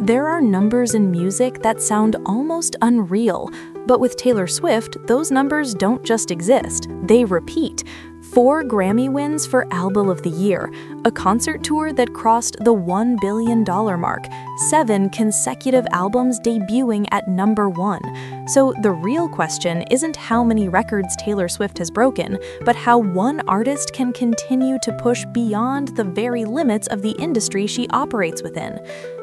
There are numbers in music that sound almost unreal, but with Taylor Swift, those numbers don't just exist, they repeat. 4 Grammy wins for Album of the Year, a concert tour that crossed the $1 billion mark, 7 consecutive albums debuting at #1. So the real question isn't how many records Taylor Swift has broken, but how one artist can continue to push beyond the very limits of the industry she operates within.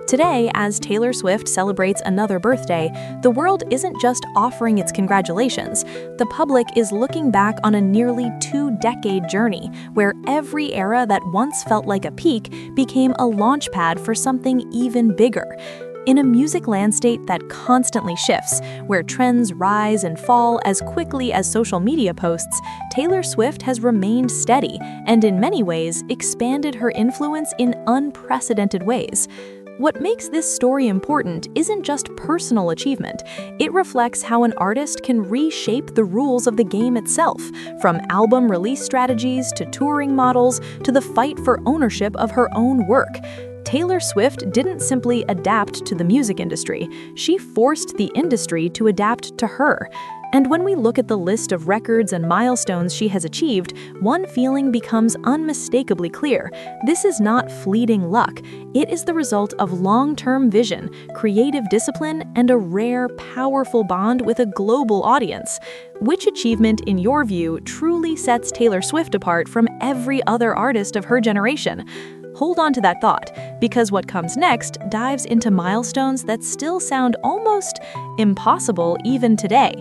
Today, as Taylor Swift celebrates another birthday, the world isn't just offering its congratulations. The public is looking back on a nearly 2-decade journey, where every era that once felt like a peak became a launchpad for something even bigger. In a music landscape that constantly shifts, where trends rise and fall as quickly as social media posts, Taylor Swift has remained steady and in many ways expanded her influence in unprecedented ways. What makes this story important isn't just personal achievement. It reflects how an artist can reshape the rules of the game itself, from album release strategies to touring models to the fight for ownership of her own work. Taylor Swift didn't simply adapt to the music industry, she forced the industry to adapt to her. And when we look at the list of records and milestones she has achieved, one feeling becomes unmistakably clear. This is not fleeting luck. It is the result of long-term vision, creative discipline, and a rare, powerful bond with a global audience. Which achievement, in your view, truly sets Taylor Swift apart from every other artist of her generation? Hold on to that thought, because what comes next dives into milestones that still sound almost impossible even today.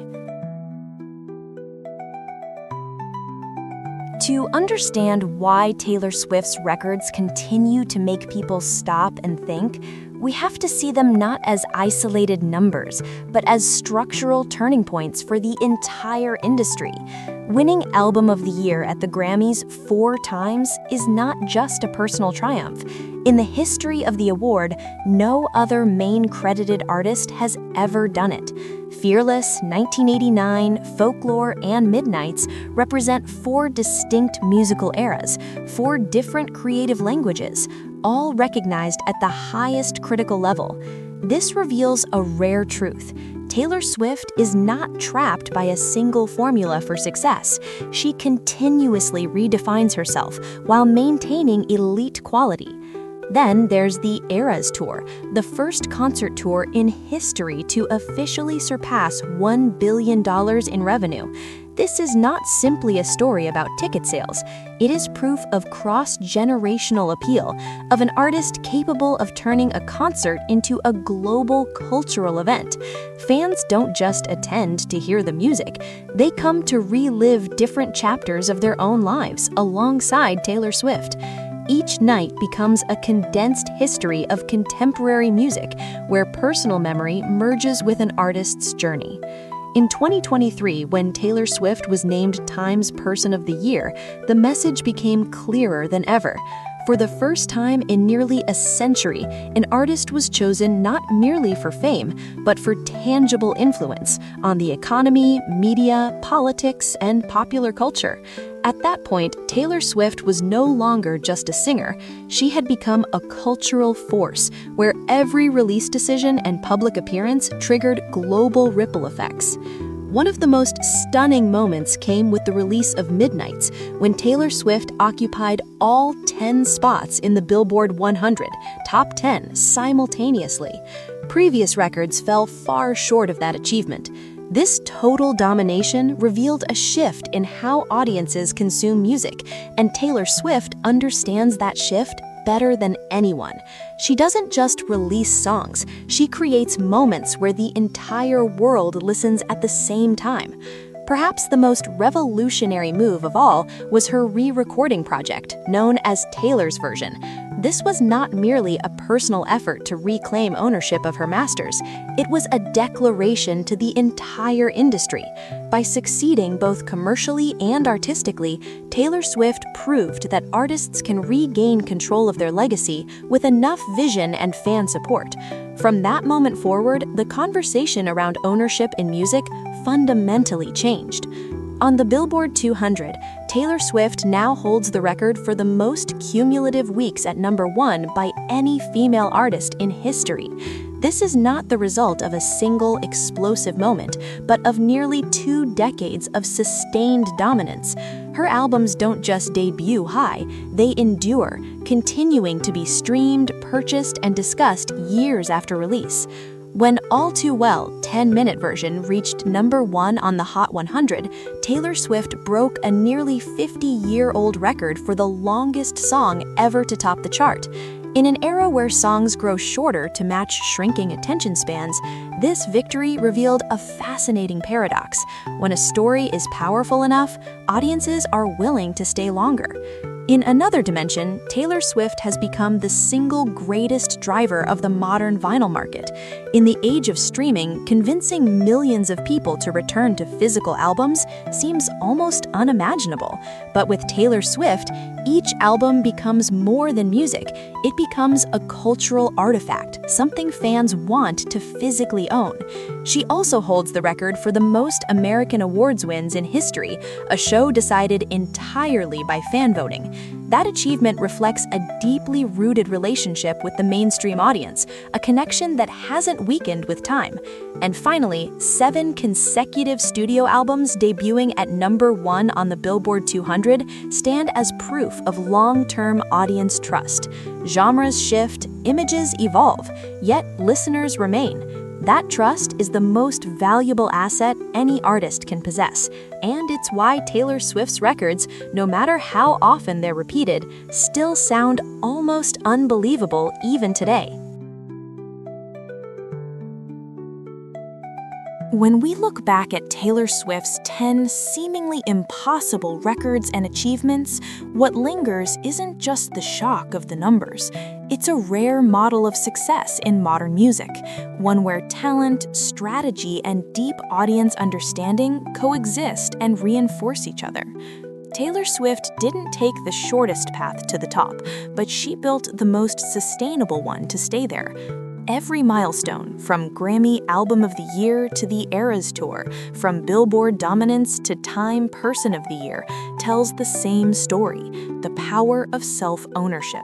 To understand why Taylor Swift's records continue to make people stop and think, we have to see them not as isolated numbers, but as structural turning points for the entire industry. Winning Album of the Year at the Grammys 4 times is not just a personal triumph. In the history of the award, no other main credited artist has ever done it. Fearless, 1989, Folklore, and Midnights represent 4 distinct musical eras, 4 different creative languages, all recognized at the highest critical level. This reveals a rare truth. Taylor Swift is not trapped by a single formula for success. She continuously redefines herself while maintaining elite quality. Then there's the Eras Tour, the first concert tour in history to officially surpass $1 billion in revenue. This is not simply a story about ticket sales. It is proof of cross-generational appeal, of an artist capable of turning a concert into a global cultural event. Fans don't just attend to hear the music. They come to relive different chapters of their own lives alongside Taylor Swift. Each night becomes a condensed history of contemporary music, where personal memory merges with an artist's journey. In 2023, when Taylor Swift was named Time's Person of the Year, the message became clearer than ever. For the first time in nearly a century, an artist was chosen not merely for fame, but for tangible influence on the economy, media, politics, and popular culture. At that point, Taylor Swift was no longer just a singer. She had become a cultural force, where every release decision and public appearance triggered global ripple effects. One of the most stunning moments came with the release of Midnights, when Taylor Swift occupied all 10 spots in the Billboard 100 Top 10 simultaneously. Previous records fell far short of that achievement. This total domination revealed a shift in how audiences consume music, and Taylor Swift understands that shift better than anyone. She doesn't just release songs, she creates moments where the entire world listens at the same time. Perhaps the most revolutionary move of all was her re-recording project, known as Taylor's Version. This was not merely a personal effort to reclaim ownership of her masters. It was a declaration to the entire industry. By succeeding both commercially and artistically, Taylor Swift proved that artists can regain control of their legacy with enough vision and fan support. From that moment forward, the conversation around ownership in music fundamentally changed. On the Billboard 200, Taylor Swift now holds the record for the most cumulative weeks at #1 by any female artist in history. This is not the result of a single explosive moment, but of nearly 2 decades of sustained dominance. Her albums don't just debut high, they endure, continuing to be streamed, purchased, and discussed years after release. When All Too Well 10-minute version reached #1 on the Hot 100, Taylor Swift broke a nearly 50-year-old record for the longest song ever to top the chart. In an era where songs grow shorter to match shrinking attention spans, this victory revealed a fascinating paradox. When a story is powerful enough, audiences are willing to stay longer. In another dimension, Taylor Swift has become the single greatest driver of the modern vinyl market. In the age of streaming, convincing millions of people to return to physical albums seems almost unimaginable. But with Taylor Swift, each album becomes more than music. It becomes a cultural artifact, something fans want to physically own. She also holds the record for the most American awards wins in history, a show decided entirely by fan voting. That achievement reflects a deeply rooted relationship with the mainstream audience, a connection that hasn't weakened with time. And finally, 7 consecutive studio albums debuting at #1 on the Billboard 200 stand as proof of long-term audience trust. Genres shift, images evolve, yet listeners remain. That trust is the most valuable asset any artist can possess, and it's why Taylor Swift's records, no matter how often they're repeated, still sound almost unbelievable even today. When we look back at Taylor Swift's 10 seemingly impossible records and achievements, what lingers isn't just the shock of the numbers. It's a rare model of success in modern music, one where talent, strategy, and deep audience understanding coexist and reinforce each other. Taylor Swift didn't take the shortest path to the top, but she built the most sustainable one to stay there. Every milestone, from Grammy Album of the Year to the Eras Tour, from Billboard dominance to Time Person of the Year, tells the same story: the power of self-ownership.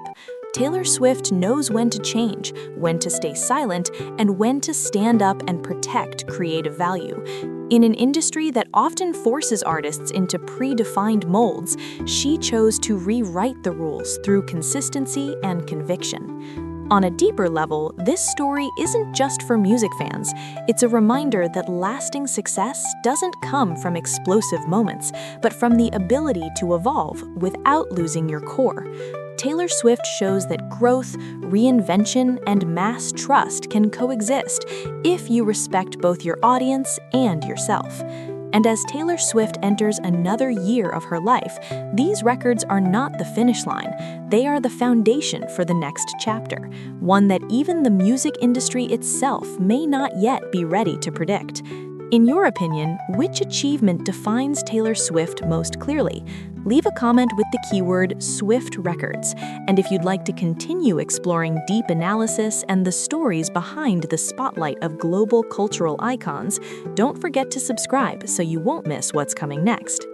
Taylor Swift knows when to change, when to stay silent, and when to stand up and protect creative value. In an industry that often forces artists into predefined molds, she chose to rewrite the rules through consistency and conviction. On a deeper level, this story isn't just for music fans. It's a reminder that lasting success doesn't come from explosive moments, but from the ability to evolve without losing your core. Taylor Swift shows that growth, reinvention, and mass trust can coexist if you respect both your audience and yourself. And as Taylor Swift enters another year of her life, these records are not the finish line. They are the foundation for the next chapter, one that even the music industry itself may not yet be ready to predict. In your opinion, which achievement defines Taylor Swift most clearly? Leave a comment with the keyword Swift Records. And if you'd like to continue exploring deep analysis and the stories behind the spotlight of global cultural icons, don't forget to subscribe so you won't miss what's coming next.